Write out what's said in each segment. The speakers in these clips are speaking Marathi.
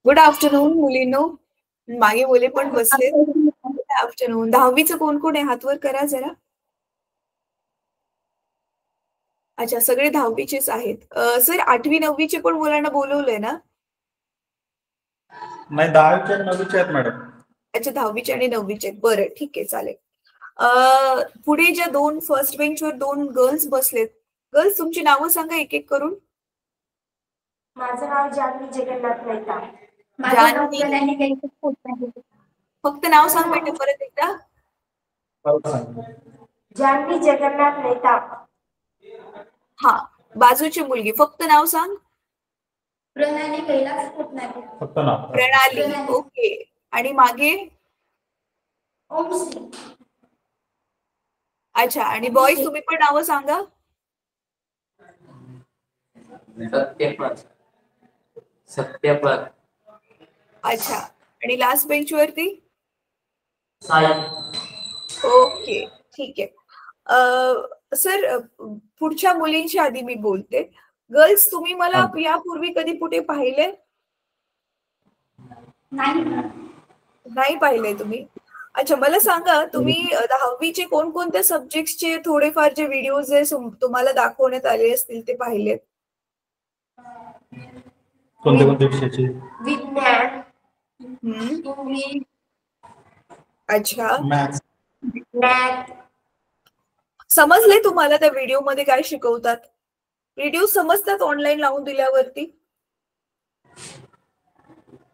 Good afternoon मुलींनो. मागे मुले पण बसलेत. Good afternoon. 10वीचं कोण कोण आहे हात वर करा जरा. अच्छा, सगळे 10वीचेच आहेत. सर 8वी 9वीचे पण मुलांना बोलवलंय ना? नाही, 10वीचे आणि 9वीचे आहेत मॅडम. अच्छा, 10वीचे आणि 9वीचे आहेत. बरं, ठीक आहे, चालेल. पुढे ज्या दोन फर्स्ट बेंचवर दोन गर्ल्स बसलेत, गर्ल्स तुमची नावं सांगा एक एक करून. माझं नाव जान्हवी जगन्नाथ मेहता. माझं नाव प्रणाली कैलास पोतदार. फक्त नाव सांग बेटा परत एकदा. जान्हवी जगन्नाथ मेहता. हा, बाजूची मुलगी फक्त नाव सांग. प्रणाली कैलास पोतदार. फक्त नाव. प्रणाली. ओके. आणि मागे? ओमश्री. अच्छा, आणि बॉईज तुम्ही पण नावं सांगा. सत्यपद. अच्छा, आणि लास्ट बेंच वरती? साई. ओके, ठीक आहे. सर, पुढच्या मुलींची आधी मी बोलते. गर्ल्स, तुम्ही मला यापूर्वी कधी कुठे पाहिले? नाही पाहिले तुम्ही? अच्छा, मला सांगा तुम्ही 10वीचे कोणकोणत्या सब्जेक्टचे थोडेफार जे व्हिडिओज तुम्हाला दाखवण्यात आले असतील ते पाहिलेत? कोणत्या कोणत्या विषयाचे? विज्ञान, इंग्लिश. अच्छा, मॅथ. समजले तुम्हाला त्या व्हिडिओ मध्ये काय शिकवतात? व्हिडिओ समजतात ऑनलाईन लावून दिल्यावरती?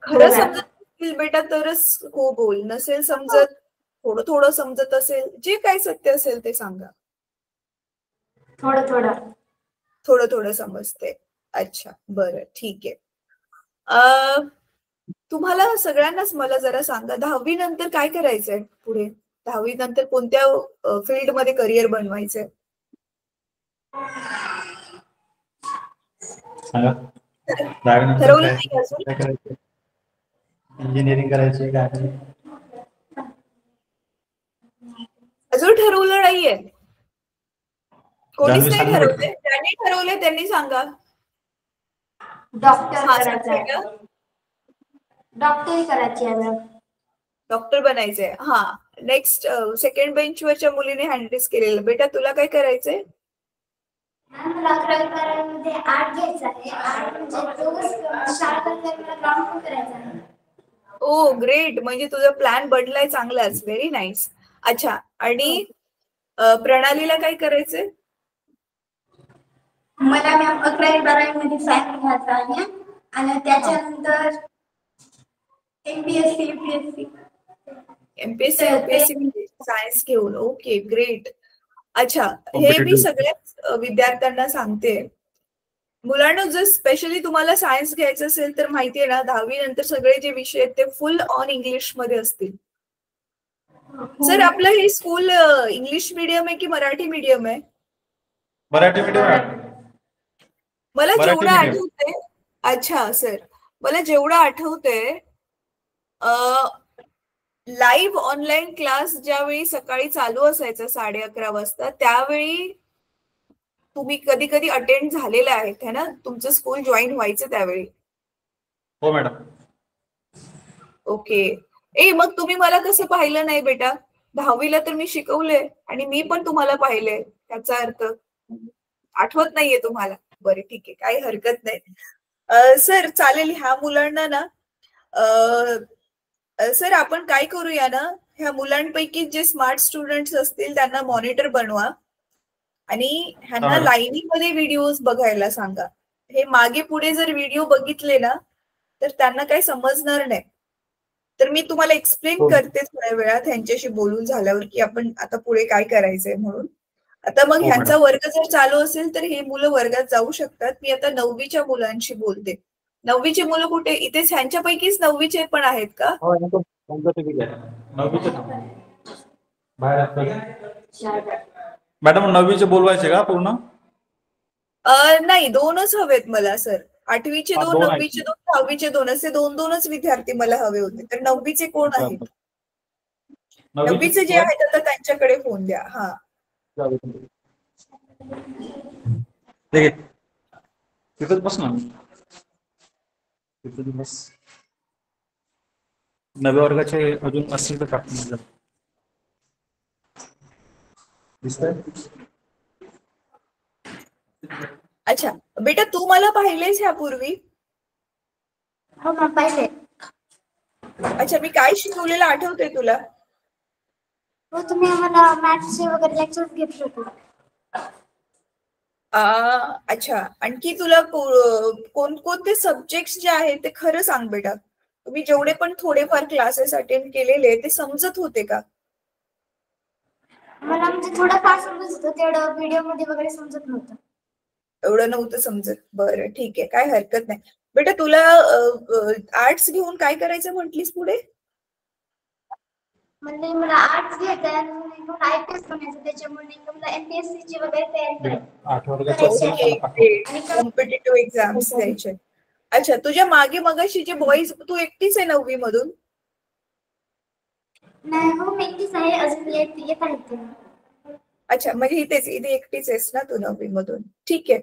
खरं समजत असेल बेटा तरच हो बोल, नसेल समजत, थोडं थोडं समजत असेल, जे काय सत्य असेल ते सांगा. थोडं थोडं समजते. अच्छा, बरं, ठीक आहे. तुम्हाला सगळ्यांनाच मला जरा सांगा, 10वी नंतर काय करायचंय पुढे? 10वी नंतर कोणत्या फील्ड मध्ये करिअर बनवायचंय? ठरवलं नाही अजून? इंजिनिअरिंग करायची का? अजून ठरवलं नाहीये? कोणीच नाही ठरवलंय? ज्यांनी ठरवलंय त्यांनी सांगा. डॉक्टरी करायची आहे. डॉक्टर बनायचंय. हा, नेक्स्ट सेकंड बेंचवरच्या मुलीने हँड रेस केलेलं. बेटा तुला काय करायचंय? मला 11वी आर्ट घ्यायचं आहे. आर्ट म्हणजे शाळेत ग्राउंड करायचं आहे. ओ ग्रेट, म्हणजे तुझा प्लॅन बनलाय चांगलाच. Very nice. अच्छा, आणि प्रणालीला काय करायचंय? मला मॅम 11वी 12वी मध्ये सायन्स घ्यायचा आहे आणि त्याच्यानंतर MPSC UPSC. MPSC UPSC science घेऊन. Okay, great. अच्छा, हे मी सगळ्याच विद्यार्थ्यांना सांगते. मुलांना जर स्पेशली तुम्हाला सायन्स घ्यायचं असेल तर माहितीये ना, 10वी नंतर सगळे जे विषय आहेत ते फुल ऑन इंग्लिश मध्ये असतील. सर, आपलं हे स्कूल इंग्लिश मीडियम आहे की मराठी मीडियम आहे? मराठी मीडियम. मला जेवढं आठवतंय, अच्छा सर, मला जेवढं आठवतंय, लाईव्ह ऑनलाईन क्लास ज्यावेळी सकाळी चालू असायचा 11:30 वाजता, त्यावेळी तुम्ही कधी कधी अटेंड झालेले आहेत है ना? तुमचं स्कूल जॉईन व्हायचं त्यावेळी? हो मॅडम. ओके. मग तुम्ही मला कसं पाहिलं नाही बेटा? 10वीला तर मी शिकवलंय आणि मी पण तुम्हाला पाहिलंय. त्याचा अर्थ आठवत नाहीये तुम्हाला? बरे, ठीक आहे, काही हरकत नाही. सर चालेल. ह्या मुलांना ना, सर आपण काय करूया ना, ह्या मुलांपैकी जे स्मार्ट स्टुडंट्स असतील त्यांना मॉनिटर बनवा आणि ह्यांना लाईनीमध्ये व्हिडिओज बघायला सांगा. हे मागे पुढे जर व्हिडिओ बघितले ना तर त्यांना काही समजणार नाही. तर मी तुम्हाला एक्सप्लेन करते थोड्या वेळात ह्यांच्याशी बोलून झाल्यावर की आपण आता पुढे काय करायचंय म्हणून. आता मग ह्यांचा वर्ग जर चालू असेल तर हे मुलं वर्गात जाऊ शकतात. मी आता 9वीच्या मुलांशी बोलते. 9वीचे मुलं कुठे? इथेच ह्यांच्यापैकीच 9वीचे पण आहेत का? मॅडम 9वीचे बोलवायचे का पूर्ण? नाही, 2च हवेत मला सर. 8वीचे 2, 9वीचे 2, 10वीचे 2 असे 2-2च विद्यार्थी मला हवे होते. तर 9वीचे कोण आहेत? 9वीचे जे आहेत आता त्यांच्याकडे फोन द्या. हा, तिथेच बस ना. तिथेच बस. नव्या वर्गाचे अजून असतील तर टाकून द्या. दिसतंय? अच्छा बेटा, तू मला पाहिलेस ह्यापूर्वी? हो मॅम पाहिले. अच्छा, मी काय शिकवलेलं आठवतंय तुला? हो तुम्ही आम्हाला मॅथ्सचे वगैरे लेक्चर्स घेतले होते. अच्छा, आणखी तुला कोणकोणते सब्जेक्ट जे आहेत ते खरं सांग बेटा. तुम्ही जेवढे पण थोडेफार क्लासेस अटेंड केलेले ते समजत होते का? मला म्हणजे थोडं फार समजत होतं, तेवढं व्हिडिओ मध्ये वगैरे समजत नव्हतं. एवढं नव्हतं समजत. बरं ठीक आहे, काय हरकत नाही. बेटा तुला आर्ट्स घेऊन काय करायचं म्हटलीस पुढे? म्हणजे मला आर्ट्स घ्यायचं आहे आणि मला IPS बनायचं, त्याच्यामुळे मला MPSC ची वगैरे तयारी करायची. 8 वर्गाचे असेल ओके, त्याला पाठवा. आणि कॉम्पिटेटिव्ह एक्झाम्स द्यायचे. अच्छा, तुझ्या मागे मगाशी जे बॉईज, तू एकटीच आहे 9वी मधून? नाही हो मी एकटीच आहे, अजून येत आहेत ते. अच्छा, म्हणजे इथे एकटीच आहेस ना तू 9वी मधून? ठीक आहे,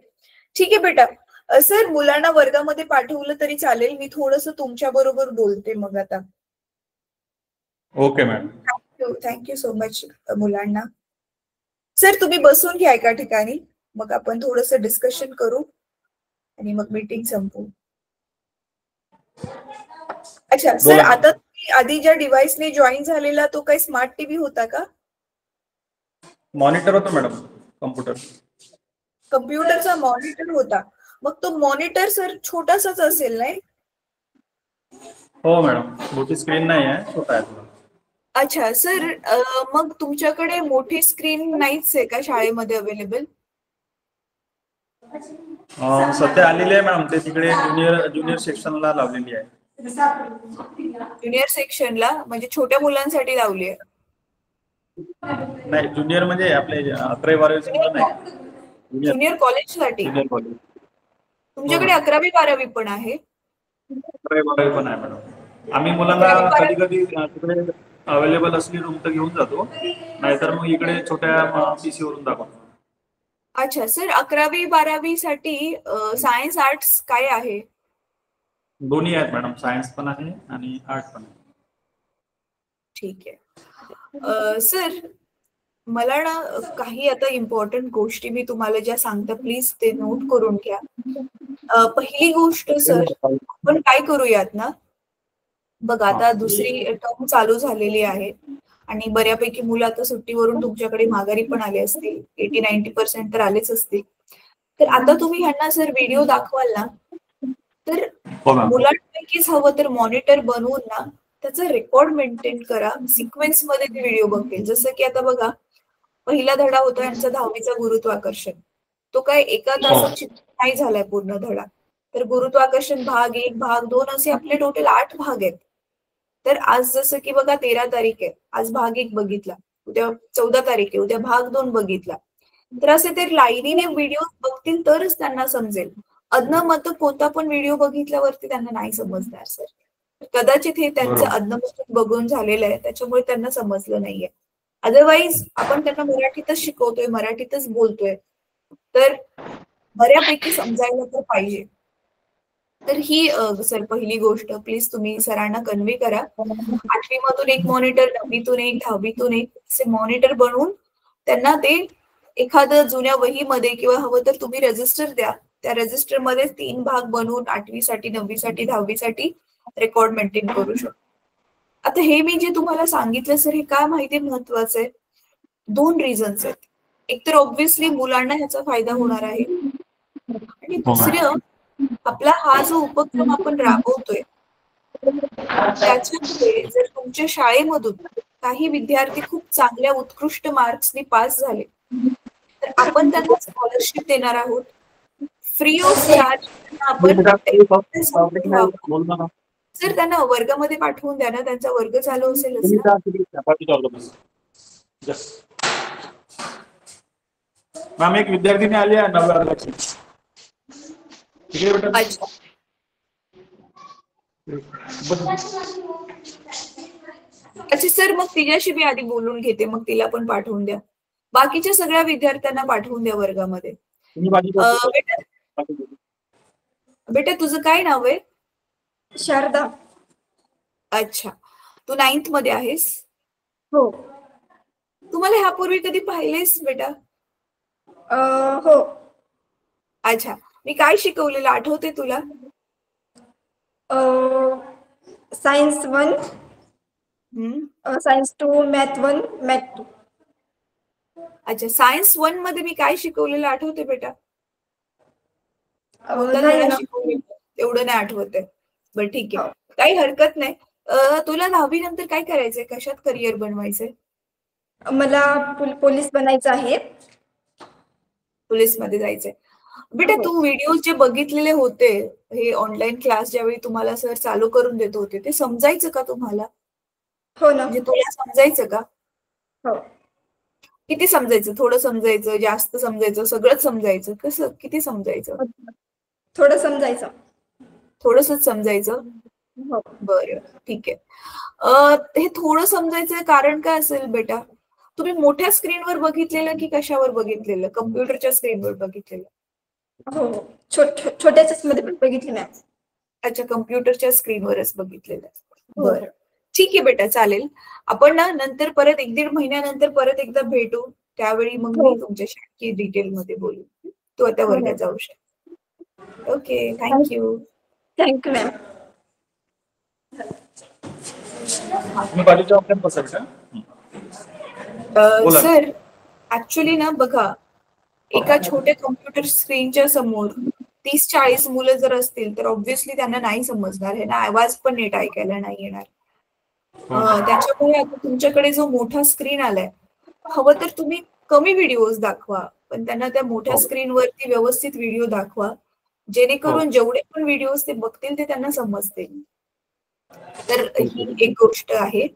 ठीक आहे बेटा. सर, मुलांना वर्गामध्ये पाठवलं तरी चालेल, मी थोडंसं तुमच्या बरोबर बोलते मग आता. Okay madam. Thank you so much मुलांना. सर तुम्ही बसून घ्या एका ठिकाणी, मग आपण थोडंसं डिस्कशन करू आणि मग मीटिंग संपवू. अच्छा सर, बोला. आता तुम्ही आधी ज्या डिव्हाइसने जॉईन झालेला तो काही स्मार्ट टीव्ही होता का? मॉनिटर होतं मॅडम, कम्प्युटर. कम्प्युटरचा मॉनिटर होता. मग तो मॉनिटर सर छोटासाच असेल नाही? हो मॅडम, मोठी स्क्रीन नाही आहे, छोटा आहे. अच्छा सर, मग तुमच्याकडे मोठी स्क्रीन नाहीच आहे का शाळेमध्ये अवेलेबल? सध्या आलेली आहे मॅडम, ते तिकडे ज्युनियर सेक्शनला लावलेली आहे. ज्युनियर सेक्शनला म्हणजे छोट्या मुलांसाठी लावली आहे? नाही, ज्युनियर म्हणजे आपले 11वी 12वीचे मुलं नाही. ज्युनियर कॉलेजसाठी? Junior college. तुमच्याकडे 11वी 12वी पण आहे? 11वी 12वी पण आहे मॅडम. आम्ही मुलांना 11वी 12वी कधी कधी तिकडे अवेलेबल असली रूम तर घेऊन जातो, नाहीतर मग इकडे छोट्या PC वरून दाखवतो. अच्छा सर, 11वी 12वी साठी सायन्स आर्ट्स काय आहे? दोन्ही आहेत मॅडम, सायन्स पण आहे आणि आर्ट पण आहे. ठीक आहे. सर मला ना काही आता इम्पॉर्टंट गोष्टी मी तुम्हाला ज्या सांगते प्लीज ते नोट करून घ्या. पहिली गोष्ट सर, आपण काय करूयात ना, बघ आता दुसरी टर्म चालू झालेली आहे आणि बऱ्यापैकी मुलं आता सुट्टीवरून तुमच्याकडे माघारी पण आले असतील, 80-90% तर आलेच असतील. तर आता तुम्ही ह्यांना जर व्हिडिओ दाखवाल ना, तर मुलांपैकीच हवं तर मॉनिटर बनवून ना त्याचा रेकॉर्ड मेंटेन करा, सिक्वेन्स मध्ये ते व्हिडिओ बघतील. जसं की आता बघा, पहिला धडा होता यांचा 10वीचा गुरुत्वाकर्षण. तो काय एका तासात नाही झालाय पूर्ण धडा. तर गुरुत्वाकर्षण भाग 1 भाग 2 असे आपले टोटल 8 भाग आहेत. तर आज जसं की बघा 13 तारीख आहे, आज भाग 1 बघितला, उद्या 14 तारीख आहे, उद्या भाग 2 बघितला. तर असे ते लाईनीने व्हिडिओ बघतील तरच त्यांना समजेल. अधनमधन कोणता पण व्हिडिओ बघितल्यावरती त्यांना नाही समजणार सर. कदाचित हे त्यांचं अधनमधन बघून झालेलं आहे, त्याच्यामुळे त्यांना समजलं नाहीये. अदरवाईज आपण त्यांना मराठीतच शिकवतोय, मराठीतच बोलतोय, तर बऱ्यापैकी समजायला तर पाहिजे. तर ही सर पहिली गोष्ट प्लीज तुम्ही सरांना कन्वे करा. 8वी मधून एक मॉनिटर, 9वीतून एक, 10वीतून एक असे मॉनिटर बनवून त्यांना ते एखादं जुन्या वहीमध्ये किंवा हवं तर तुम्ही रजिस्टर द्या, त्या रजिस्टर मध्ये 3 भाग बनवून 8वी साठी, 9वी साठी, 10वी साठी रेकॉर्ड मेंटेन करू शकतो. आता हे मी जे तुम्हाला सांगितलं सर, हे काय माहिती महत्वाचं आहे? 2 रिझन्स आहेत. एक तर ऑब्व्हियसली मुलांना ह्याचा फायदा होणार आहे आणि दुसरं, आपला हा जो उपक्रम आपण राबवतोय त्याच्यामुळे जर तुमच्या शाळेमधून काही विद्यार्थी खूप चांगल्या उत्कृष्ट मार्क्सनी पास झाले तर आपण त्यांना स्कॉलरशिप देणार आहोत. फ्री ऑफ चार्ज आपण जर त्यांना वर्गामध्ये पाठवून द्या ना, त्यांचा वर्ग चालू असेलच ना. मॅम, एक विद्यार्थिनी आली आहे 9व्या वर्गाची. अच्छा अच्छा सर, मग तिच्याशी मी आधी बोलून घेते, मग तिला पण पाठवून द्या. बाकीच्या सगळ्या विद्यार्थ्यांना पाठवून द्या वर्गामध्ये. बेटा तुझं काय नाव आहे? शारदा. अच्छा, तू 9th मध्ये आहेस? हो. तुम्हाला ह्यापूर्वी कधी पाहिलेस बेटा? हो. अच्छा, मी काय शिकवलेलं आठवते तुला? Science 1, science 2, math 1, math 2. अच्छा, सायन्स 1 मध्ये मी काय शिकवलेलं आठवते बेटा? कोणता नाही धडा ना. शिकवलेला एवढं नाही आठवत आहे. बरं ठीक आहे, हो. काही हरकत नाही. तुला 10वी नंतर काय करायचंय? कशात करिअर बनवायचंय? मला पोलीस बनायचं आहे. पोलीसमध्ये जायचंय. बेटा हो. तू व्हिडिओ जे बघितलेले होते, हे ऑनलाईन क्लास ज्यावेळी तुम्हाला सर चालू करून देत होते, ते समजायचं का तुम्हाला? हो ना. म्हणजे तुला समजायचं का? हो. किती समजायचं? थोडं समजायचं, जास्त समजायचं, सगळंच समजायचं? कसं किती समजायचं? थोडं समजायचं. थोडंसच समजायचं? हो. बरं ठीक आहे. हे थोडं समजायचं कारण काय असेल बेटा? तुम्ही मोठ्या स्क्रीनवर बघितलेलं की कशावर बघितलेलं? कम्प्युटरच्या स्क्रीनवर बघितलेलं? हो. छोट्याच मध्ये पण बघितली मॅम. अच्छा, कम्प्युटरच्या स्क्रीनवरच बघितलेलं. हो. बरं ठीक आहे बेटा, चालेल. आपण ना नंतर परत 1-1.5 महिन्यानंतर परत एकदा भेटू. त्यावेळी मग हो. मी तुमच्याशी आणखी डिटेलमध्ये बोलू. तू आता हो, वर्गात मॅम. जाऊ शकते. Okay, thank you. Thank you ma'am. तुम्ही कॉलेजच्या ऑफलाईन बसायचं बोला. सर ऍक्च्युली ना बघा, एका छोट्या कम्प्युटर स्क्रीनच्या समोर 30-40 मुलं जर असतील तर ऑब्व्हियसली त्यांना नाही समजणार. हे ना आवाज पण नीट ऐकायला नाही येणार. त्याच्यामुळे आता तुमच्याकडे जो मोठा स्क्रीन आलाय, हवं तर तुम्ही कमी व्हिडिओज दाखवा, पण त्यांना त्या मोठ्या स्क्रीनवरती व्यवस्थित व्हिडिओ दाखवा, जेणेकरून जेवढे पण व्हिडिओज ते बघतील ते त्यांना समजतील. तर ही एक गोष्ट आहे.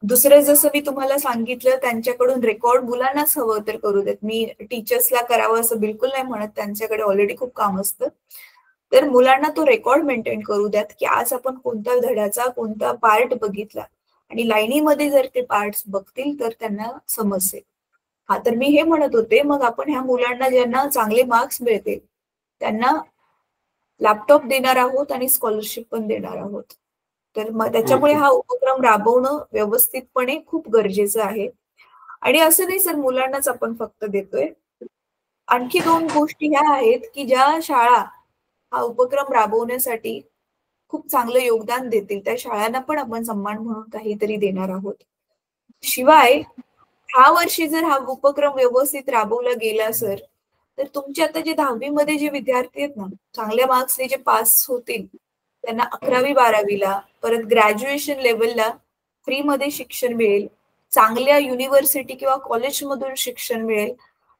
दुसरं, जसं मी तुम्हाला सांगितलं, त्यांच्याकडून रेकॉर्ड मुलांनाच हवं तर करू देत. मी टीचर्सला करावं असं बिलकुल नाही म्हणत, त्यांच्याकडे ऑलरेडी खूप काम असतं. तर मुलांना तो रेकॉर्ड मेंटेन करू द्यात की आज आपण कोणत्या धड्याचा कोणता पार्ट बघितला, आणि लाईनीमध्ये जर ते पार्ट्स बघतील तर त्यांना समजेल. हा, तर मी हे म्हणत होते, मग आपण ह्या मुलांना ज्यांना चांगले मार्क्स मिळतील त्यांना लॅपटॉप देणार आहोत आणि स्कॉलरशिप पण देणार आहोत. तर मग त्याच्यामुळे हा उपक्रम राबवणं व्यवस्थितपणे खूप गरजेचं आहे. आणि असं नाही सर मुलांनाच आपण फक्त देतोय. आणखी 2 गोष्टी ह्या आहेत की ज्या शाळा हा उपक्रम राबवण्यासाठी खूप चांगलं योगदान देतील, त्या शाळांना पण आपण सन्मान म्हणून काहीतरी देणार आहोत. शिवाय ह्या वर्षी जर हा उपक्रम व्यवस्थित राबवला गेला सर, तर तुमचे आता जे 10वी मध्ये जे विद्यार्थी आहेत ना, चांगल्या मार्क्सने जे पास होतील, त्यांना 11वी-12वीला परत ग्रॅज्युएशन लेवलला फ्रीमध्ये शिक्षण मिळेल, चांगल्या युनिव्हर्सिटी किंवा कॉलेजमधून शिक्षण मिळेल,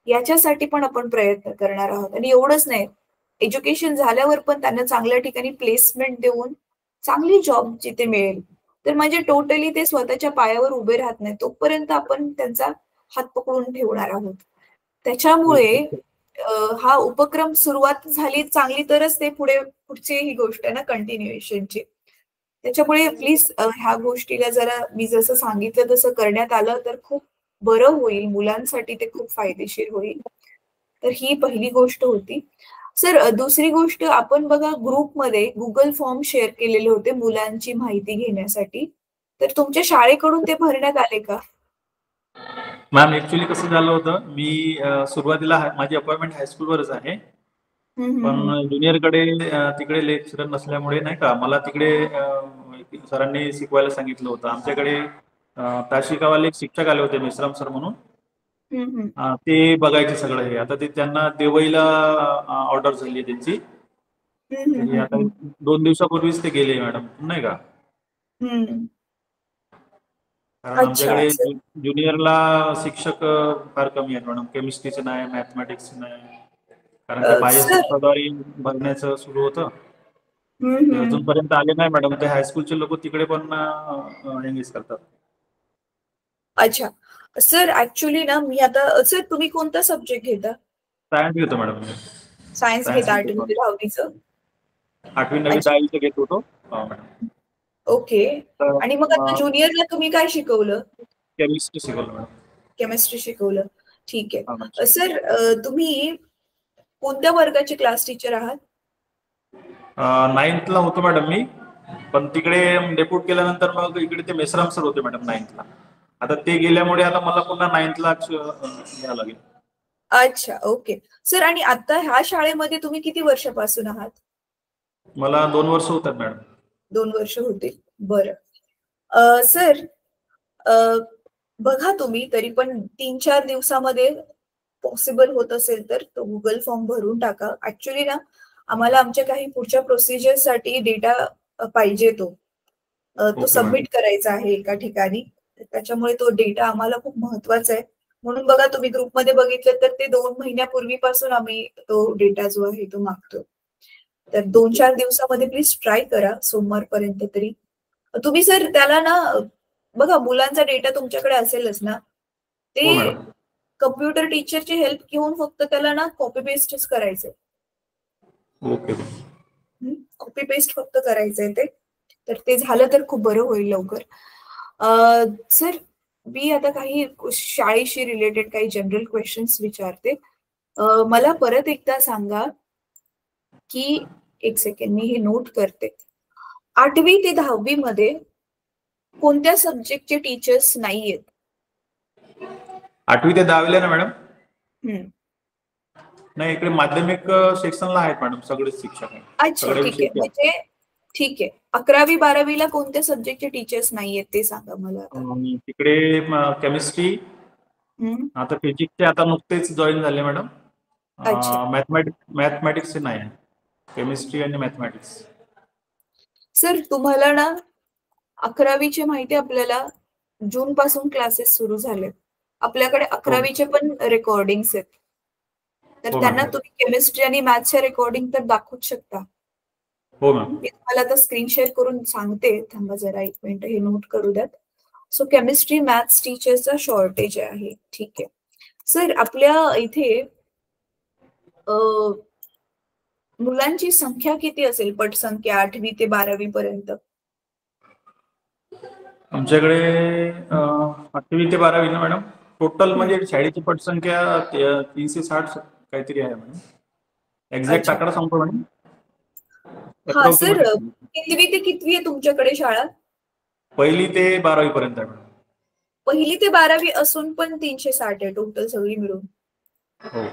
याच्यासाठी पण आपण प्रयत्न करणार आहोत. आणि एवढंच नाही, एज्युकेशन झाल्यावर पण त्यांना चांगल्या ठिकाणी प्लेसमेंट देऊन चांगली जॉब जिथे मिळेल. तर म्हणजे टोटली ते स्वतःच्या पायावर उभे राहत नाही तोपर्यंत आपण त्यांचा हात पकडून ठेवणार आहोत. त्याच्यामुळे हा उपक्रम सुरुवात झाली चांगली तरच ते पुढची ही गोष्ट आहे ना कंटिन्युएशनची. त्याच्यामुळे प्लीज ह्या गोष्टीला जरा मी जसं सांगितलं तसं करण्यात आलं तर खूप बरं होईल, मुलांसाठी ते खूप फायदेशीर होईल. तर ही पहिली गोष्ट होती. सर दुसरी गोष्ट, आपण बघा ग्रुपमध्ये गुगल फॉर्म शेअर केलेले होते मुलांची माहिती घेण्यासाठी, तर तुमच्या शाळेकडून ते भरण्यात आले का? मॅम ऍक्च्युली कसं झालं होतं, मी सुरुवातीला माझी अपॉइंटमेंट हायस्कूलवरच आहे, पण ज्युनियरकडे तिकडे लेक्चरर नसल्यामुळे नाही का मला तिकडे सरांनी शिकवायला सांगितलं होतं. आमच्याकडे ताशिकावाले एक शिक्षक आले होते, मिश्राम सर म्हणून. ते बघायचे सगळं हे. आता ते त्यांना देवईला ऑर्डर झाली आहे त्यांची. आता 2 दिवसापूर्वीच ते गेले मॅडम, नाही का? कारण आमच्याकडे ज्युनियरला शिक्षक फार कमी आहेत मॅडम. केमिस्ट्रीचे नाही, मॅथमॅटिक्सचे नाही, कारण ते बाह्य संस्थाद्वारे भरण्याचं सुरू होतं. अजूनपर्यंत आले नाही मॅडम. ते हायस्कूलचे लोक तिकडे पण एंगेज करतात. अच्छा सर, ऍक्च्युली ना मी आता, सर तुम्ही कोणता सब्जेक्ट घेता? सायन्स घेतो मॅडम. सायन्स घेता 8वी-10वीचं? 8वी-9वी 10वीचं घेत होतो मॅडम. ओके. आणि मग आता ज्युनियरला तुम्ही काय शिकवलं? केमिस्ट्री शिकवलं मॅडम. केमिस्ट्री शिकवलं, ठीक आहे. सर तुम्ही कोणत्या वर्गाचे क्लास टीचर आहात? 9th ला होतो मॅडम मी. पण तिकडे डेप्यूट केल्यानंतर मग इकडे ते मेसराम सर होते मॅडम 9th ला. आता ते गेल्यामुळे आता मला पुन्हा 9th ला घ्यावं लागेल. अच्छा, ओके सर. आणि आता ह्या शाळेमध्ये तुम्ही किती वर्षापासून आहात? मला 2 वर्ष होतात मॅडम. 2 वर्ष होतील. बरं. सर, बघा तुम्ही तरी पण 3-4 दिवसामध्ये पॉसिबल होत असेल तर तो गुगल फॉर्म भरून टाका. ऍक्च्युली ना आम्हाला आमच्या काही पुढच्या प्रोसिजरसाठी डेटा पाहिजे तो ओके सबमिट करायचा आहे एका ठिकाणी. त्याच्यामुळे तो डेटा आम्हाला खूप महत्वाचा आहे. म्हणून बघा तुम्ही ग्रुपमध्ये बघितलं तर ते 2 महिन्यापूर्वीपासून आम्ही तो डेटा जो आहे तो मागतो. तर 2-4 दिवसामध्ये प्लीज ट्राय करा सोमवारपर्यंत तरी. तुम्ही सर त्याला ना बघा मुलांचा डेटा तुमच्याकडे असेलच ना, हो ते मॅडम. कम्प्युटर टीचरची हेल्प घेऊन फक्त त्याला ना कॉपी पेस्टच करायचंय. ओके. कॉपी पेस्ट फक्त करायचंय ते. तर ते झालं तर खूप बरं होईल लवकर. सर, मी आता काही शाळेशी रिलेटेड काही जनरल क्वेश्चन्स विचारते. मला परत एकदा सांगा की एक सेकंड मी हे नोट करते. 8वी ते 10वी मध्ये कोणत्या सब्जेक्टचे टीचर्स नाहीयेत? 8वी ते 10वी ला ना मॅडम? हम्म. नाही, इकडे माध्यमिक सेक्शनला आहेत मॅडम सगळेच शिक्षक आहेत. अच्छा, ठीक आहे. म्हणजे ठीक आहे. 11वी-12वी ला कोणत्या सब्जेक्टचे टीचर्स नाहीयेत ते सांगा मला आता. तिकडे केमिस्ट्री, आता फिजिक्सचे आता नुकतेच जॉईन झाले मॅडम. अच्छा. मॅथमॅटिक्सचे नाही आहे. केमिस्ट्री आणि मॅथमॅटिक्स. सर, तुम्हाला ना 11वीचे माहिती आपल्याला जून पासून क्लासेस सुरू झाले. आपल्याकडे 11वीचे पण रेकॉर्डिंग्स आहेत. तर त्यांना तुम्ही केमिस्ट्री आणि मॅथ्सच्या रेकॉर्डिंग तर दाखवूच शकता. हो मॅम. मी तुम्हाला आता स्क्रीन शेअर करून सांगते. थांबा जरा 1 मिनिट हे नोट करू द्यात. सो केमिस्ट्री मॅथ्स टीचरचा शॉर्टेज आहे. ठीक आहे सर. आपल्या इथे मुलांची संख्या किती असेल? पटसंख्या 8वी ते 12वी पर्यंत. आमच्याकडे 8वी ते 12वी ना मॅडम टोटल म्हणजे शाळेची पटसंख्या 360 काहीतरी आहे मॅडम. एक्झॅक्ट आकडा सांगतो मॅडम. हा सर, कितवी ते कितवी आहे तुमच्याकडे शाळा? 1ली ते 12वी पर्यंत आहे मॅडम. 1ली ते 12वी असून पण 360 आहे टोटल सगळी मिळून. हो.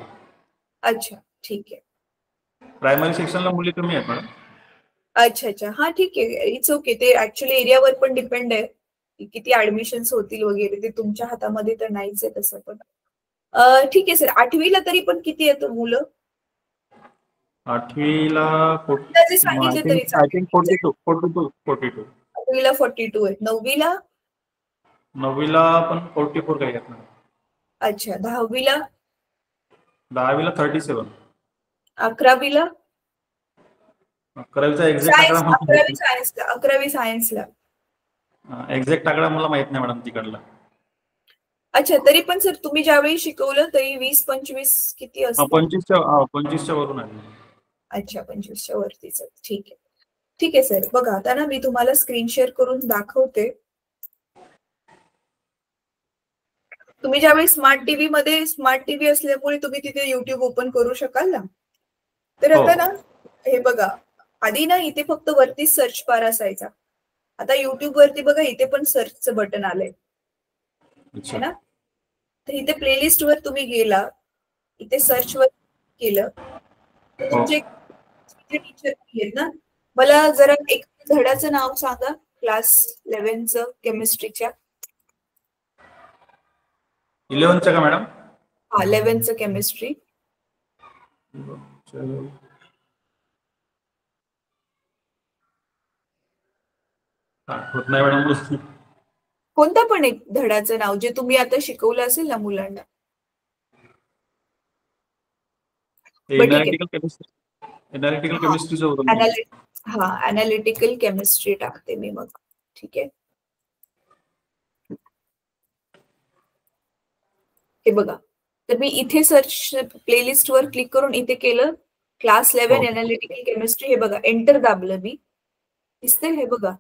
अच्छा, ठीक आहे. प्रायमरी सेक्शनला मुली कमी आहेत मॅडम. अच्छा अच्छा. हा ठीक आहे. It's okay. ते ऍक्च्युली एरियावर पण डिपेंड आहे किती ऍडमिशन्स होतील वगैरे. ते तुमच्या हातामध्ये तर नाहीच आहे तसं पण. ठीक आहे सर. 8वीला तरी पण किती आहेत मुलं? 8वीला जे सांगितले तरी आय थिंक 42. 8वीला 42 आहेत. 9वीला? 9वीला पण 44 काही आहेत मॅडम. अच्छा. 10वीला? 10वीला 37. 11वीला? 11वीचा एक्झॅक्ट आकडा मला 11वी सायन्सला. 11वी सायन्सला. एक्झॅक्ट आकडा मला माहित नाही मॅडम तिकडला. अच्छा. तरी पण सर तुम्ही ज्यावेळी शिकवलं तरी 20-25 किती असतं? 25च्या वरून आहे. अच्छा, 25च्या वरतीच. ठीक आहे. ठीक आहे सर. बघा आता ना मी तुम्हाला स्क्रीन शेअर करून दाखवते. तुम्ही ज्यावेळी स्मार्ट टीव्ही मध्ये स्मार्ट टीव्ही असल्यामुळे तुम्ही तिथे युट्यूब ओपन करू शकाल ना. तर आता ना हे बघा, आधी ना इथे फक्त वरती सर्च बार असायचा. आता युट्यूब वरती बघा इथे पण सर्चचं बटन आलंय है ना. तर इथे प्लेलिस्ट वर तुम्ही गेला, इथे सर्च वर केलं तर तुमचे टीचर आहेत ना. मला जरा एक धड्याचं नाव सांगा क्लास 11चं केमिस्ट्रीच्या. 11चं का मॅडम? हा, 11चं केमिस्ट्री. होत नाही मॅडम. कोणता पण एक धड्याचं नाव जे तुम्ही आता शिकवलं असेल ना मुलांना. एनालिटिकल केमिस्ट्रीचं होतं. हा, अनालिटिकल केमिस्ट्री टाकते मी मग. ठीक आहे. हे बघा, तर मी इथे सर्च प्लेलिस्ट वर क्लिक करून इथे केलं क्लास 11 अनालिटिकल केमिस्ट्री. हे बघा, एंटर दाबलं मी. दिसतंय हे बघा,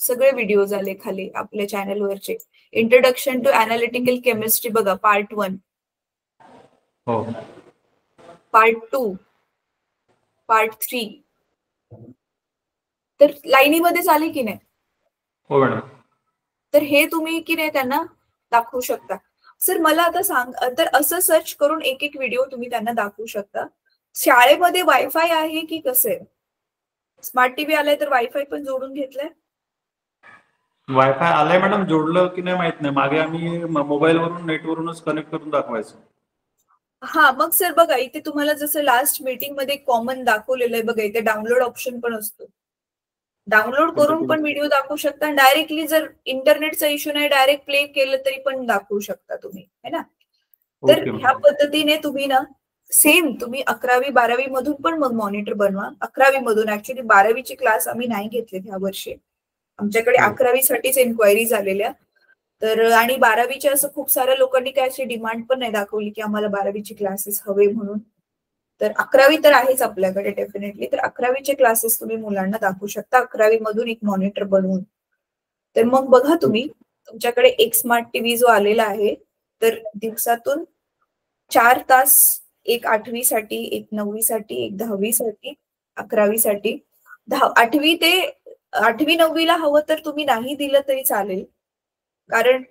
सगळे व्हिडिओज आले खाली आपल्या चॅनलवरचे. इंट्रोडक्शन टू अनालिटिकल केमिस्ट्री बघा, पार्ट 1, पार्ट 2, पार्ट 3, तर लाईनीमध्ये चालेल की नाही? हो मॅडम. तर हे तुम्ही की नाही त्यांना दाखवू शकता. सर मला आता सांग, तर असं सर्च करून एक एक व्हिडिओ तुम्ही त्यांना दाखवू शकता. शाळेमध्ये वायफाय आहे की कसं आहे? स्मार्ट टीव्ही आलाय तर वायफाय पण जोडून घेतलाय? वायफाय आलाय मॅडम, जोडलं की नाही माहित नाही. मागे आम्ही मोबाईलवरून नेटवरूनच कनेक्ट करून दाखवायचो. हा, मग सर बघा इथे तुम्हाला जसं लास्ट मीटिंग मध्ये कॉमन दाखवलेलं आहे बघा, इथे डाउनलोड ऑप्शन पण असतो. डाउनलोड करून पण व्हिडिओ दाखवू शकता. डायरेक्टली जर इंटरनेटचा इश्यू नाही, डायरेक्ट प्ले केलं तरी पण दाखवू शकता तुम्ही, है ना? तर ह्या पद्धतीने तुम्ही ना सेम तुम्ही 11वी 12वी मधून पण मग मॉनिटर बनवा. 11वी मधून, ऍक्च्युली 12वीचे क्लास आम्ही नाही घेतले ह्या वर्षी. आमच्याकडे 11वी साठीच एन्क्वायरी झालेल्या. तर आणि 12वीच्या असं खूप साऱ्या लोकांनी काय अशी डिमांड पण नाही दाखवली की आम्हाला 12वीचे क्लासेस हवे म्हणून. तर 11वी तर आहेच आपल्याकडे डेफिनेटली. तर 11वीचे क्लासेस तुम्ही मुलांना दाखवू शकता 11वी मधून एक मॉनिटर बनवून. तर मग बघा तुम्ही, तुमच्याकडे एक स्मार्ट टीव्ही जो आलेला आहे, तर दिवसातून 4 तास, एक 8वी साठी, एक 9वी साठी, एक 10वी साठी, 11वी साठी. 8वी ते 8वी 9वीला हवं तर तुम्ही नाही दिलं तरी चालेल, कारण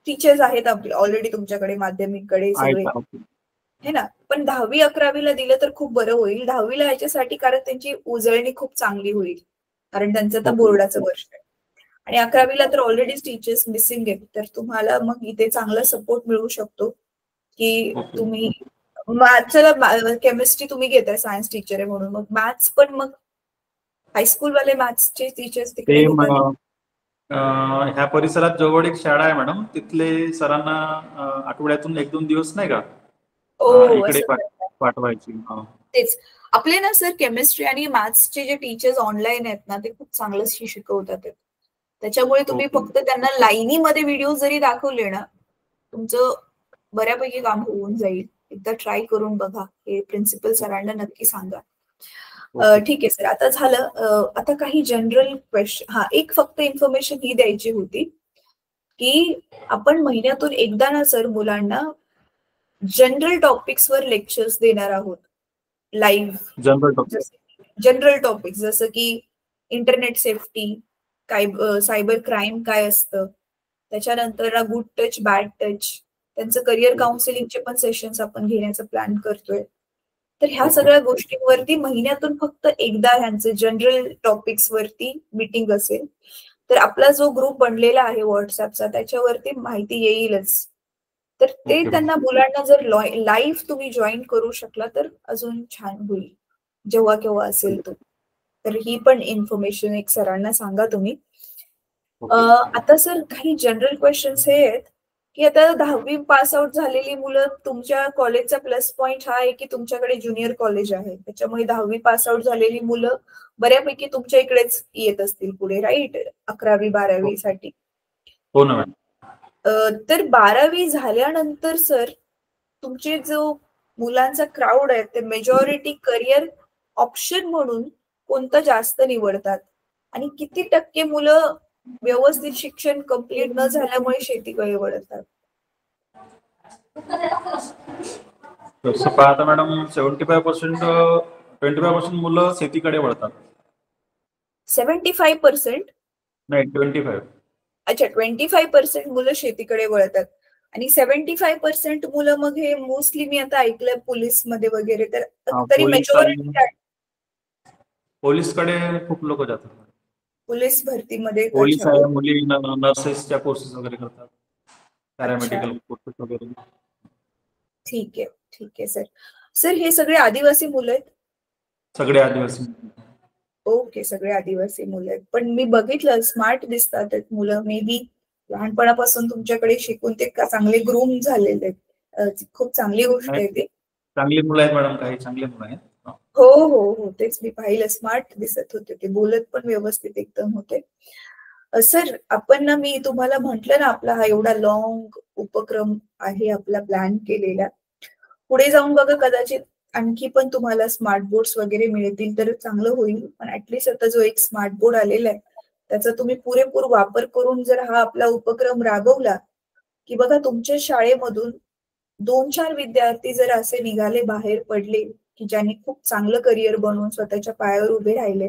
टीचर्स आहेत आपले ऑलरेडी तुमच्याकडे माध्यमिककडे सगळे, है ना? पण 10वी 11वीला दिलं तर खूप बरं होईल. 10वीला याच्यासाठी कारण त्यांची उजळणी खूप चांगली होईल, कारण त्यांचं तर बोर्डाचं वर्ष आहे. आणि 11वीला तर ऑलरेडी टीचर्स मिसिंग आहेत. तर तुम्हाला मग इथे चांगला सपोर्ट मिळू शकतो की तुम्ही चला केमिस्ट्री तुम्ही घेताय, सायन्स टीचर आहे म्हणून, मग मॅथ्स पण मग हायस्कूल वाले मॅथ्सचे टीचर्स तिकडे ह्या परिसरात जवळ एक शाळा आहे मॅडम, तिथले सरांना आठवड्यातून 1-2 दिवस नाही का इकडे पाठवायची. तेच आपले ना सर केमिस्ट्री आणि मॅथ्सचे जे टीचर्स ऑनलाईन आहेत ना, ते खूप चांगलं शिकवतात. त्याच्यामुळे तुम्ही फक्त त्यांना लाईनीमध्ये व्हिडिओ जरी दाखवले ना, तुमचं बऱ्यापैकी काम होऊन जाईल. एकदा ट्राय करून बघा. हे प्रिन्सिपल सरांना नक्की सांगा. ठीक आहे सर, आता झालं. आता काही जनरल क्वेश्चन, एक फक्त इन्फॉर्मेशन ही द्यायची होती की आपण महिन्यातून एकदा ना सर मुलांना जनरल टॉपिक्सवर लेक्चर्स देणार आहोत लाईव्ह. जनरल टॉपिक्स जसं की इंटरनेट सेफ्टी, काय सायबर क्राईम काय असतं, त्याच्यानंतर गुड टच बॅड टच, त्यांचं करिअर काउन्सिलिंगचे पण सेशन्स आपण घेण्याचा प्लॅन करतोय. तर ह्या सगळ्या गोष्टींवरती महिन्यातून फक्त एकदा ह्यांचं जनरल टॉपिक्स वरती मीटिंग असेल. तर आपला जो ग्रुप बनलेला आहे व्हॉट्सअपचा, त्याच्यावरती माहिती येईलच. तर ते त्यांना मुलांना जर लाईव्ह तुम्ही जॉईन करू शकला तर अजून छान होईल, जेव्हा केव्हा असेल तो. तर ही पण इन्फॉर्मेशन एक सरांना सांगा तुम्ही. आता सर काही जनरल क्वेश्चन्स हे आहेत की आता 10वी पास आउट झालेली मुलं, तुमच्या कॉलेजचा प्लस पॉइंट हा आहे की तुमच्याकडे ज्युनियर कॉलेज आहे, त्याच्यामुळे 10वी पास आउट झालेली मुलं बऱ्यापैकी तुमच्या इकडेच येत असतील पुढे, राईट? 11वी 12वी साठी. हो ना. तर 12वी झाल्यानंतर सर तुमचे जो मुलांचा क्राऊड आहे, ते मेजॉरिटी करिअर ऑप्शन म्हणून कोणतं जास्त निवडतात, आणि किती टक्के मुलं व्यवस्थित शिक्षण कंप्लीट न झाल्यामुळे शेतीकडे वळतात? तसं पाहता मॅडम 25% मुलं शेतीकडे वळतात. 75%? नाही, 25. अच्छा, 25% मुलं शेतीकडे वळतात आणि 75% मुलं मग हे मोस्टली मी आता ऐकलंय पोलीस मध्ये वगैरे, तर तरी मेजॉरिटी काय? पोलीसकडे खूप लोक जातात. पोलीस भरतीमध्ये पोलीस आहे, मुली नर्सेसच्या कोर्सेस वगैरे करतात, पॅरामेडिकल कोर्सेस वगैरे. ठीक आहे सर. सर हे सगळे आदिवासी मुलं आहेत? सगळे आदिवासी. ओके, सगळे आदिवासी मुलं आहेत. पण मी बघितलं स्मार्ट दिसतात मुलं, मे बी लहानपणापासून तुमच्याकडे शिकून ते चांगले ग्रूम झालेले आहेत. खूप चांगली गोष्ट आहे ती. चांगली मुलं आहेत मॅडम, काही चांगले मुलं आहेत. हो, तेच मी पाहिलं. स्मार्ट दिसत होते ते, बोलत पण व्यवस्थित एकदम होते. सर आपण ना, मी तुम्हाला म्हंटल ना, आपला हा एवढा लॉंग उपक्रम आहे आपला प्लॅन केलेला. पुढे जाऊन बघा कदाचित आणखी पण तुम्हाला स्मार्ट बोर्ड्स वगैरे मिळतील तर चांगलं होईल. पण ऍटलिस्ट आता जो एक स्मार्ट बोर्ड आलेला आहे त्याचा तुम्ही पुरेपूर वापर करून जर हा आपला उपक्रम राबवला की बघा, तुमच्या शाळेमधून 2-4 विद्यार्थी जर असे निघाले, बाहेर पडले की ज्यांनी खूप चांगलं करिअर बनवून स्वतःच्या पायावर उभे राहिले,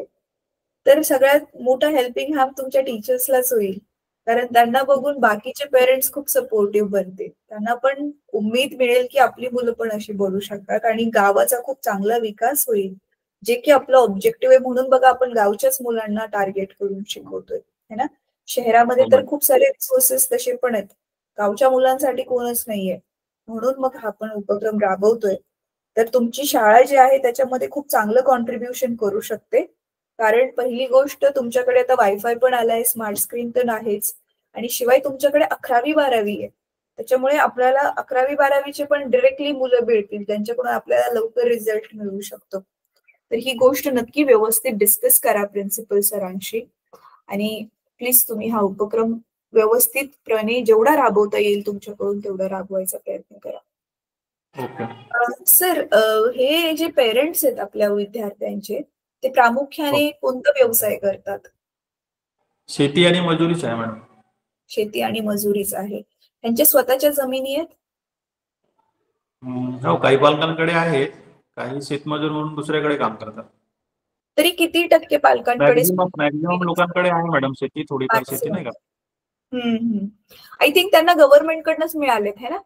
तर सगळ्यात मोठा हेल्पिंग हँड तुमच्या टीचर्सलाच होईल. कारण त्यांना बघून बाकीचे पेरेंट्स खूप सपोर्टिव्ह बनतील. त्यांना पण उमेद मिळेल की आपली मुलं पण अशी बनू शकतात आणि गावाचा खूप चांगला विकास होईल. जे की आपलं ऑब्जेक्टिव्ह आहे. म्हणून बघा आपण गावच्याच मुलांना टार्गेट करून शिकवतोय, है ना. शहरामध्ये तर खूप सारे रिसोर्सेस तसे पण आहेत. गावच्या मुलांसाठी कोणच नाहीये. म्हणून मग हा पण उपक्रम राबवतोय. तर तुमची शाळा जी आहे त्याच्यामध्ये खूप चांगलं कॉन्ट्रीब्युशन करू शकते. कारण पहिली गोष्ट तुमच्याकडे आता वायफाय पण आलाय, स्मार्ट स्क्रीन तर आहेच, आणि शिवाय तुमच्याकडे 11वी-12वी आहे. त्याच्यामुळे आपल्याला 11वी-12वीचे पण डिरेक्टली मुलं भेटतील, त्यांच्याकडून आपल्याला लवकर रिझल्ट मिळू शकतो. तर ही गोष्ट नक्की व्यवस्थित डिस्कस करा प्रिन्सिपल सरांशी, आणि प्लीज तुम्ही हा उपक्रम व्यवस्थितपणे जेवढा राबवता येईल तुमच्याकडून तेवढा राबवायचा प्रयत्न करा. सर, हे जे पेरेंट्स आहेत आपल्या विद्यार्थ्यांचे, ते प्रामुख्याने कोणता व्यवसाय करतात? शेती आणि मजुरीच आहे मॅडम. शेती आणि मजुरीच आहे. त्यांच्या स्वतःच्या जमिनी आहेत? हो, काही पालकांकडे आहेत, काही शेतमजूर म्हणून दुसऱ्याकडे काम करतात. तरी किती टक्के पालकांकडे? मॅक्झिमम लोकांकडे आहे मॅडम शेती, थोडीफार शेती नाही का. आय थिंक त्यांना गव्हर्नमेंट कडनंच मिळालेत, है ना,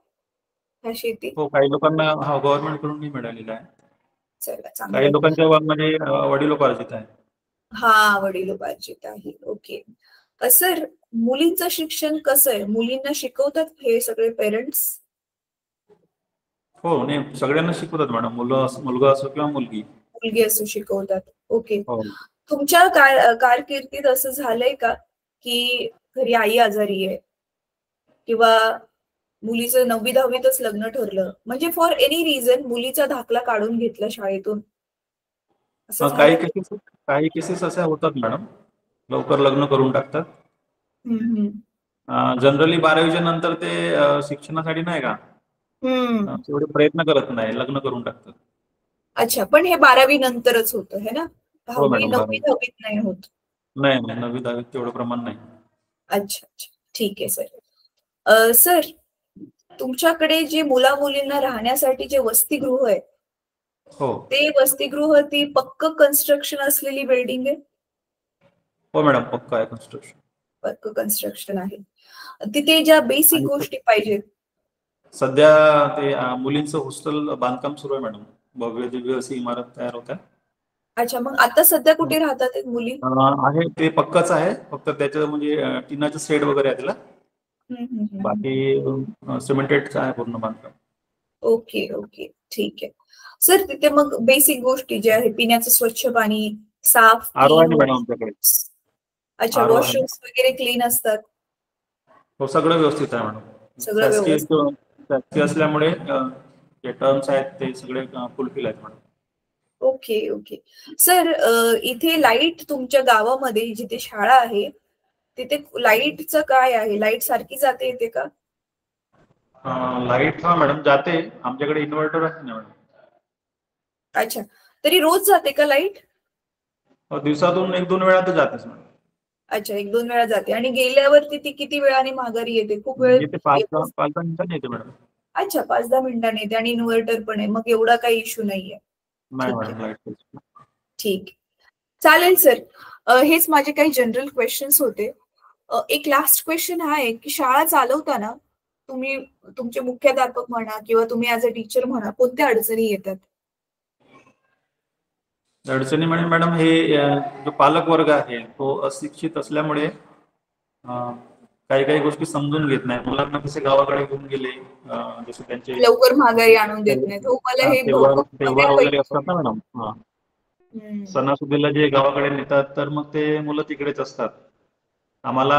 ह्या शेती? हो, काही लोकांना गव्हर्नमेंट कडूनही मिळालेला आहे. चला, चांगलं. काही लोकांच्या म्हणजे वडिलोपार्जित आहे. हा, वडिलोपार्जित आहे. ओके. सर, मुलींचं शिक्षण कसं आहे? मुलींना शिकवतात हे सगळे पेरेंट्स? हो, नाही, सगळ्यांना शिकवतात मॅडम, मुलगा असो किंवा मुलगी. मुलगी असो शिकवतात. ओके. तुमच्या कारकिर्दीत असं झालंय का की घरी आई आजारी आहे किंवा मुलीचं 9वी-10वीतच लग्न ठरलं, म्हणजे फॉर एनी रिझन मुलीचा दाखला काढून घेतला शाळेतून? काही केसेस अशा होतात मॅडम, लवकर लग्न करून टाकतात. जनरली 12वीच्या नंतर ते शिक्षणासाठी नाही का तेवढे प्रयत्न करत नाही, लग्न करून टाकतात. अच्छा, पण हे 12वी नंतरच होतं, है ना? 9वी-10वीत नाही होत? नाही, 9वी-10वीत तेवढं प्रमाण नाही. अच्छा, ठीक आहे सर. सर, तुमच्याकडे जे मुला मुलींना राहण्यासाठी जे वसतिगृह आहे, ते वसतिगृह ती पक्क कन्स्ट्रक्शन असलेली बिल्डिंग आहे? हो मॅडम, पक्क आहे कन्स्ट्रक्शन. पक्क कन्स्ट्रक्शन आहे. तिथे ज्या बेसिक गोष्टी पाहिजेत. सध्या ते मुलींचं हॉस्टेल बांधकाम सुरू आहे मॅडम, भव्य दिव्य अशी इमारत तयार होत आहे. अच्छा, मग आता सध्या कुठे राहतात मुली? आहे ते पक्कच आहे, फक्त त्याचं म्हणजे टिनाचं शेड वगैरे आहे त्याला, बाकी सिमेंटेडचं आहे पूर्ण बांधकाम. ओके, ठीक आहे सर. तिथे मग बेसिक गोष्टी ज्या आहे, पिण्याचं स्वच्छ पाणी, साफ मॅडम आमच्याकडे. अच्छा, वॉशरूम्स वगैरे क्लीन असतात? हो, सगळं व्यवस्थित आहे मॅडम. सगळं व्यवस्थित असल्यामुळे जे टर्म्स आहेत ते सगळे फुलफिल आहेत मॅडम. ओके सर, इथे लाईट तुमच्या गावामध्ये जिथे शाळा आहे तिथे लाईटचं काय आहे? लाईट सारखी जाते येते का? लाईट मॅडम जाते, आमच्याकडे इन्व्हर्टर आहे ना मॅडम. अच्छा, तरी रोज जाते का लाईट? दिवसातून 1-2 वेळा तर जातेच मॅडम. अच्छा, 1-2 वेळा जाते. आणि गेल्यावरती ती किती वेळाने माघारी येते? खूप वेळ? 5-10 मिनिटांनी येते मॅडम. अच्छा, 5-10 मिनिटांनी येते आणि इन्व्हर्टर पण आहे, मग एवढा काही इश्यू नाहीये. ठीक, चालेल सर. हेच माझे काही जनरल क्वेश्चन्स होते. एक लास्ट क्वेश्चन हा आहे की शाळा चालवताना तुम्ही, तुमचे मुख्याध्यापक म्हणा किंवा तुम्ही ऍज अ टीचर म्हणा, कोणत्या अडचणी येतात? अडचणी म्हणजे मॅडम, हे जो पालक वर्ग आहे तो अशिक्षित असल्यामुळे काही गोष्टी समजून घेत नाही. मुलांना कसे गावाकडे घेऊन गेले, जसे त्यांचे लवकर माघारी आणून देत नाही. हो, मला हे तेव्हार वगैरे असतात ना मॅडम, सणासुदीला जे गावाकडे नेतात, तर मग ते मुलं तिकडेच असतात. आम्हाला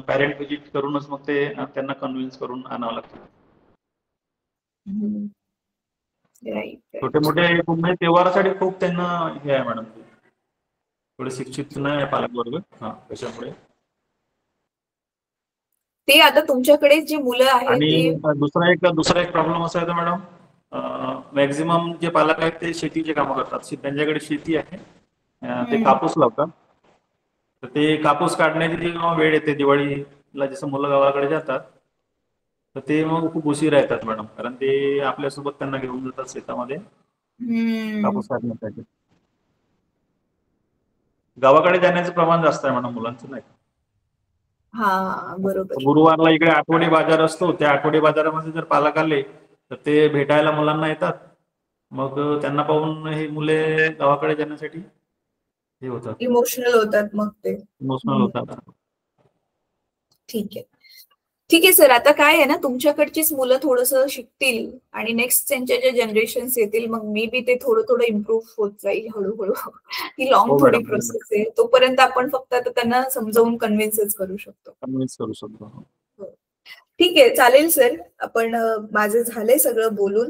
पॅरेंट व्हिजिट करूनच मग ते त्यांना कन्व्हिन्स करून आणावं लागतं. छोटे मोठे तेव्हारासाठी खूप त्यांना हे आहे मॅडम, थोडे शिक्षित नाही पालक वर्ग, त्याच्यामुळे. ते आता तुमच्याकडे जी मुलं आहेत, आणि दुसरा एक प्रॉब्लेम असा आहे मॅडम, मॅक्झिमम जे पालक आहेत ते शेतीचे कामं करतात. त्यांच्याकडे शेती आहे, ते कापूस लावतात. तर ते कापूस काढण्याची जेव्हा वेळ येते दिवाळीला, जसं मुलं गावाकडे जातात, तर ते मग खूप उशीर येतात मॅडम, कारण ते आपल्यासोबत त्यांना घेऊन जातात शेतामध्ये कापूस काढण्यासाठी. गावाकडे जाण्याचं प्रमाण जास्त आहे मॅडम मुलांचं, नाही का? हा बरोबर. गुरुवारला इकडे आठवडी बाजार असतो, त्या आठवडी बाजारामध्ये जर पालक आले तर ते भेटायला मुलांना येतात. मग त्यांना पाहून हे मुले गावाकडे जाण्यासाठी हे होतात, इमोशनल होतात मग ते. इमोशनल होतात. ठीक आहे, ठीक आहे सर. आता काय आहे ना, तुमच्याकडचीच मुलं थोडस शिकतील आणि नेक्स्ट त्यांच्या जे जनरेशन्स येतील, मग मे बी ते थोडं थोडं इम्प्रूव्ह होत जाईल हळूहळू. ही लॉंग थोडी प्रोसेस आहे. तोपर्यंत आपण फक्त आता त्यांना समजावून कन्व्हिन्सच करू शकतो. कन्व्हिन्स करू शकतो. ठीक आहे, चालेल सर. आपण माझं झालंय सगळं बोलून.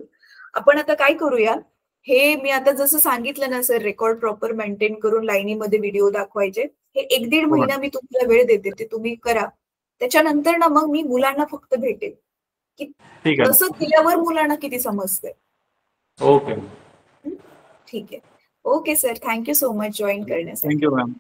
आपण आता काय करूया, हे मी आता जसं सांगितलं ना सर, रेकॉर्ड प्रॉपर मेंटेन करून लाईनीमध्ये व्हिडिओ दाखवायचे. हे 1-1.5 महिना मी तुम्हाला वेळ देते, ते तुम्ही करा. त्याच्यानंतर ना मग मी मुलांना फक्त भेटेल की तसं केल्यावर मुलांना किती समजते. ओके, ठीक आहे. Okay sir, thank you so much join करण्यासाठी. Thank you ma'am.